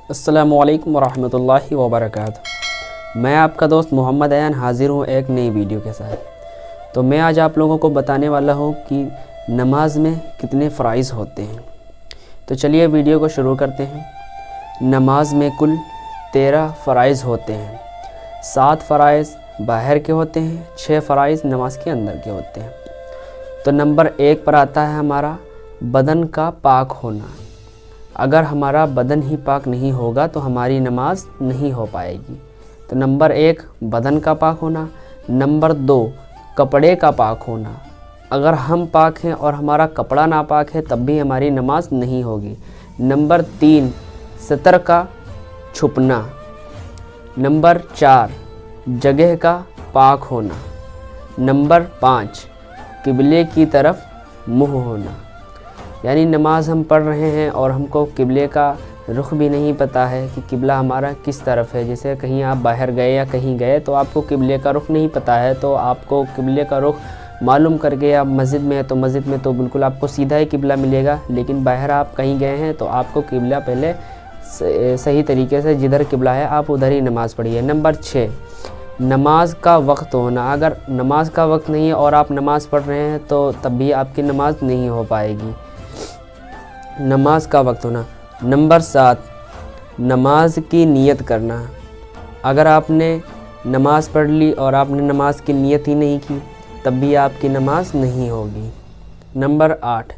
السلام علیکم ورحمۃ اللہ وبرکاتہ۔ میں آپ کا دوست محمد ایان حاضر ہوں ایک نئی ویڈیو کے ساتھ۔ تو میں آج آپ لوگوں کو بتانے والا ہوں کہ نماز میں کتنے فرائض ہوتے ہیں۔ تو چلیے ویڈیو کو شروع کرتے ہیں۔ نماز میں کل 13 فرائض ہوتے ہیں۔ 7 فرائض باہر کے ہوتے ہیں، 6 فرائض نماز کے اندر کے ہوتے ہیں۔ تو نمبر 1 پر آتا ہے ہمارا بدن کا پاک ہونا۔ اگر ہمارا بدن ہی پاک نہیں ہوگا تو ہماری نماز نہیں ہو پائے گی۔ تو نمبر 1 بدن کا پاک ہونا۔ نمبر 2 کپڑے کا پاک ہونا۔ اگر ہم پاک ہیں اور ہمارا کپڑا ناپاک ہے تب بھی ہماری نماز نہیں ہوگی۔ نمبر 3 ستر کا چھپنا۔ نمبر 4 جگہ کا پاک ہونا۔ نمبر 5 قبلے کی طرف منہ ہونا۔ یعنی نماز ہم پڑھ رہے ہیں اور ہم کو قبلے کا رخ بھی نہیں پتہ ہے کہ قبلہ ہمارا کس طرف ہے۔ جیسے کہیں آپ باہر گئے یا کہیں گئے تو آپ کو قبلے کا رخ نہیں پتہ ہے، تو آپ کو قبلے کا رخ معلوم کر کے آپ مسجد میں ہے تو مسجد میں تو بالکل آپ کو سیدھا ہی قبلہ ملے گا، لیکن باہر آپ کہیں گئے ہیں تو آپ کو قبلہ پہلے صحیح طریقے سے جدھر قبلہ ہے آپ ادھر ہی نماز پڑھیے۔ نمبر 6 نماز کا وقت ہونا۔ اگر نماز کا وقت نہیں ہے اور آپ نماز پڑھ رہے ہیں تو تب بھی آپ کی نماز نہیں ہو پائے گی۔ نماز کا وقت ہونا۔ نمبر 7 نماز کی نیت کرنا۔ اگر آپ نے نماز پڑھ لی اور آپ نے نماز کی نیت ہی نہیں کی تب بھی آپ کی نماز نہیں ہوگی۔ نمبر 8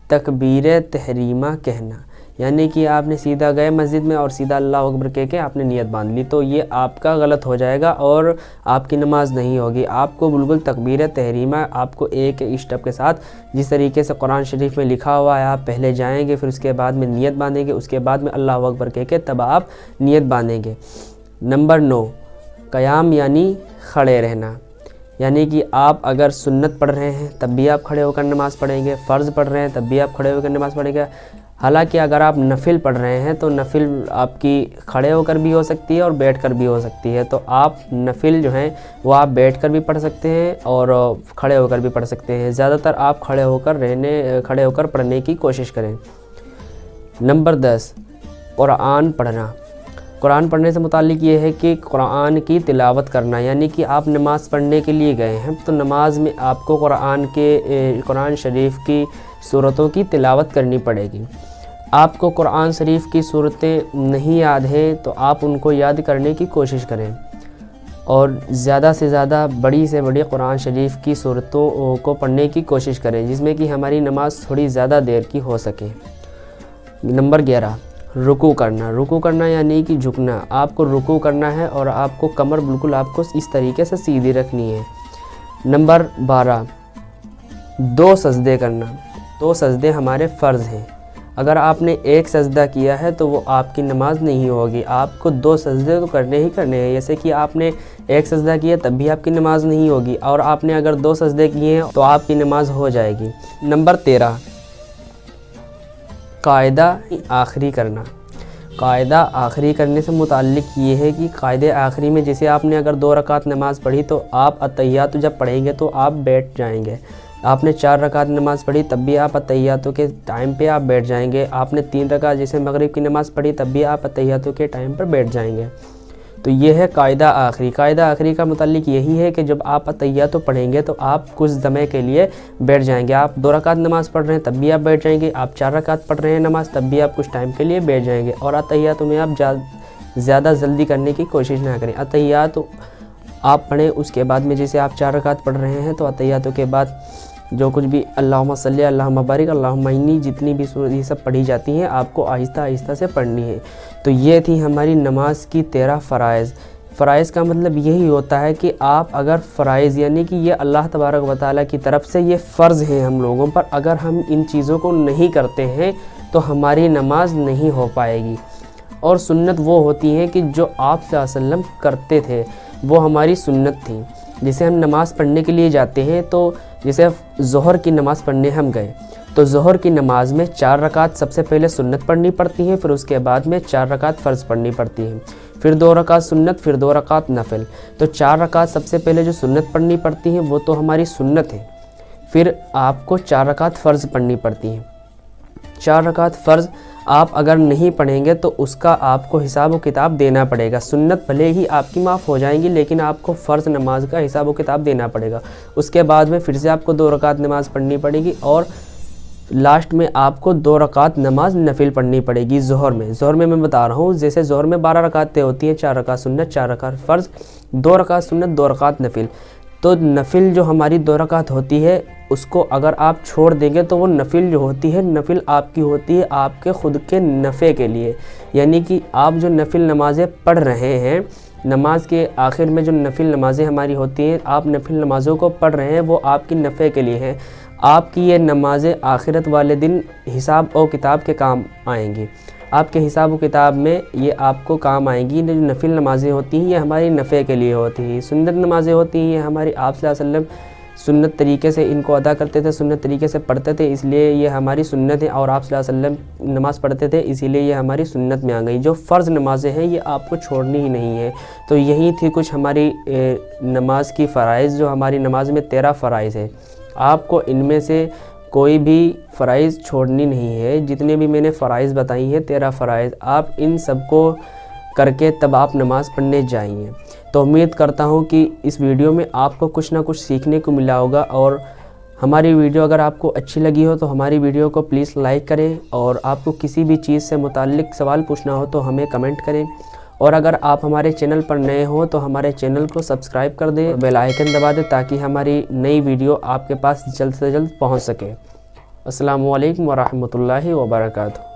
تکبیر تحریمہ کہنا، یعنی کہ آپ نے سیدھا گئے مسجد میں اور سیدھا اللہ اکبر کہہ کے آپ نے نیت باندھ لی تو یہ آپ کا غلط ہو جائے گا اور آپ کی نماز نہیں ہوگی۔ آپ کو بالکل تکبیر تحریمہ آپ کو ایک اسٹیپ کے ساتھ جس طریقے سے قرآن شریف میں لکھا ہوا ہے آپ پہلے جائیں گے، پھر اس کے بعد میں نیت باندھیں گے، اس کے بعد میں اللہ اکبر کہہ کے تب آپ نیت باندھیں گے۔ نمبر 9 قیام یعنی کھڑے رہنا، یعنی کہ آپ اگر سنت پڑھ رہے ہیں تب بھی آپ کھڑے ہو کر نماز پڑھیں گے، فرض پڑھ رہے ہیں تب بھی آپ کھڑے ہو کر نماز پڑھیں گے۔ حالانکہ اگر آپ نفل پڑھ رہے ہیں تو نفل آپ کی کھڑے ہو کر بھی ہو سکتی ہے اور بیٹھ کر بھی ہو سکتی ہے، تو آپ نفل جو ہیں وہ آپ بیٹھ کر بھی پڑھ سکتے ہیں اور کھڑے ہو کر بھی پڑھ سکتے ہیں۔ زیادہ تر آپ کھڑے ہو کر پڑھنے کی کوشش کریں۔ نمبر 10 قرآن پڑھنا۔ قرآن پڑھنے سے متعلق یہ ہے کہ قرآن کی تلاوت کرنا، یعنی کہ آپ نماز پڑھنے کے لیے گئے ہیں تو نماز میں آپ کو قرآن شریف کی سورتوں کی تلاوت کرنی پڑے گی۔ آپ کو قرآن شریف کی صورتیں نہیں یاد ہیں تو آپ ان کو یاد کرنے کی کوشش کریں اور زیادہ سے زیادہ بڑی سے بڑی قرآن شریف کی صورتوں کو پڑھنے کی کوشش کریں جس میں کہ ہماری نماز تھوڑی زیادہ دیر کی ہو سکے۔ نمبر 11 رکوع کرنا۔ رکوع کرنا یعنی کہ جھکنا، آپ کو رکوع کرنا ہے اور آپ کو کمر بالکل آپ کو اس طریقے سے سیدھی رکھنی ہے۔ نمبر 12 2 سجدے کرنا۔ 2 سجدے ہمارے فرض ہیں، اگر آپ نے ایک سجدہ کیا ہے تو وہ آپ کی نماز نہیں ہوگی، آپ کو 2 سجدے تو کرنے ہی کرنے ہیں۔ جیسے کہ آپ نے ایک سجدہ کیا تب بھی آپ کی نماز نہیں ہوگی اور آپ نے اگر 2 سجدے کیے ہیں تو آپ کی نماز ہو جائے گی۔ نمبر 13 قاعدہ آخری کرنا۔ قاعدہ آخری کرنے سے متعلق یہ ہے کہ قاعدہ آخری میں جیسے آپ نے اگر 2 رکعت نماز پڑھی تو آپ اتحیات جب پڑھیں گے تو آپ بیٹھ جائیں گے۔ آپ نے 4 رکعت نماز پڑھی تب بھی آپ اتحیاتوں کے ٹائم پہ آپ بیٹھ جائیں گے۔ آپ نے 3 رکعت جیسے مغرب کی نماز پڑھی تب بھی آپ اتحیاتوں کے ٹائم پر بیٹھ جائیں گے۔ تو یہ ہے قاعدہ آخری۔ قاعدہ آخری کا متعلق یہی ہے کہ جب آپ اتحیات پڑھیں گے تو آپ کچھ دمے کے لیے بیٹھ جائیں گے۔ آپ 2 رکعت نماز پڑھ رہے ہیں تب بھی آپ بیٹھ جائیں گے، آپ 4 رکعت پڑھ رہے ہیں نماز تب بھی آپ کچھ ٹائم کے لیے بیٹھ جائیں گے اور اتحیاتوں میں آپ زیادہ جلدی کرنے کی کوشش نہ کریں۔ اتحیات آپ پڑھیں اس کے بعد میں جیسے آپ 4 رکعت پڑھ رہے ہیں تو اتحیاتوں کے بعد جو کچھ بھی اللہم صلی اللہم بارک اللہم انی جتنی بھی صورت یہ سب پڑھی جاتی ہیں آپ کو آہستہ آہستہ سے پڑھنی ہے۔ تو یہ تھی ہماری نماز کی 13 فرائض۔ فرائض کا مطلب یہی ہوتا ہے کہ آپ اگر فرائض یعنی کہ یہ اللہ تبارک و تعالیٰ کی طرف سے یہ فرض ہیں ہم لوگوں پر، اگر ہم ان چیزوں کو نہیں کرتے ہیں تو ہماری نماز نہیں ہو پائے گی۔ اور سنت وہ ہوتی ہیں کہ جو آپ صلی اللہ علیہ وسلم کرتے تھے وہ ہماری سنت تھی۔ جسے ہم نماز پڑھنے کے لیے جاتے ہیں تو جیسے ظہر کی نماز پڑھنے ہم گئے تو ظہر کی نماز میں 4 رکعت سب سے پہلے سنت پڑھنی پڑتی ہیں، پھر اس کے بعد میں 4 رکعت فرض پڑھنی پڑتی ہیں، پھر 2 رکعت سنت، پھر 2 رکعت نفل۔ تو 4 رکعت سب سے پہلے جو سنت پڑھنی پڑتی ہیں وہ تو ہماری سنت ہے، پھر آپ کو 4 رکعت فرض پڑھنی پڑتی ہیں۔ 4 رکعت فرض آپ اگر نہیں پڑھیں گے تو اس کا آپ کو حساب و کتاب دینا پڑے گا۔ سنت بھلے ہی آپ کی معاف ہو جائیں گی لیکن آپ کو فرض نماز کا حساب و کتاب دینا پڑے گا۔ اس کے بعد میں پھر سے آپ کو 2 رکعت نماز پڑھنی پڑے گی اور لاسٹ میں آپ کو 2 رکعت نماز نفل پڑھنی پڑے گی ظہر میں۔ ظہر میں بتا رہا ہوں، جیسے ظہر میں 12 رکعتیں ہوتی ہیں، 4 رکعت سنت، 4 رکعت فرض، 2 رکعت سنت، 2 رکعت نفل۔ تو نفل جو ہماری 2 رکعت ہوتی ہے اس کو اگر آپ چھوڑ دیں گے تو وہ نفل جو ہوتی ہے، نفل آپ کی ہوتی ہے آپ کے خود کے نفع کے لیے، یعنی کہ آپ جو نفل نمازیں پڑھ رہے ہیں، نماز کے آخر میں جو نفل نمازیں ہماری ہوتی ہیں، آپ نفل نمازوں کو پڑھ رہے ہیں، وہ آپ کی نفع کے لیے ہیں۔ آپ کی یہ نمازیں آخرت والے دن حساب و کتاب کے کام آئیں گی۔ آپ کے حساب و کتاب میں یہ آپ کو کام آئیں گی۔ جو نفل نمازیں ہوتی ہیں یہ ہماری نفع کے لیے ہوتی ہیں، سنت نمازیں ہوتی ہیں یہ ہماری آپ صلی اللہ علیہ وسلم سنت طریقے سے ان کو ادا کرتے تھے، سنت طریقے سے پڑھتے تھے، اس لیے یہ ہماری سنت ہے، اور آپ صلی اللہ علیہ وسلم نماز پڑھتے تھے اسی لیے یہ ہماری سنت میں آ گئی۔ جو فرض نمازیں ہیں یہ آپ کو چھوڑنی ہی نہیں ہے۔ تو یہی تھی کچھ ہماری نماز کی فرائض۔ جو ہماری نماز میں 13 فرائض ہیں، آپ کو ان میں سے کوئی بھی فرائض چھوڑنی نہیں ہے۔ جتنے بھی میں نے فرائض بتائی ہیں 13 فرائض، آپ ان سب کو کر کے تب آپ نماز پڑھنے جائیں۔ تو امید کرتا ہوں کہ اس ویڈیو میں آپ کو کچھ نہ کچھ سیکھنے کو ملا ہوگا، اور ہماری ویڈیو اگر آپ کو اچھی لگی ہو تو ہماری ویڈیو کو پلیز لائک کریں، اور آپ کو کسی بھی چیز سے متعلق سوال پوچھنا ہو تو ہمیں کمنٹ کریں، اور اگر آپ ہمارے چینل پر نئے ہوں تو ہمارے چینل کو سبسکرائب کر دیں، بیل آئیکن دبا دیں تاکہ ہماری نئی ویڈیو آپ کے پاس جلد سے جلد پہنچ سکے۔ السلام علیکم ورحمۃ اللہ وبرکاتہ۔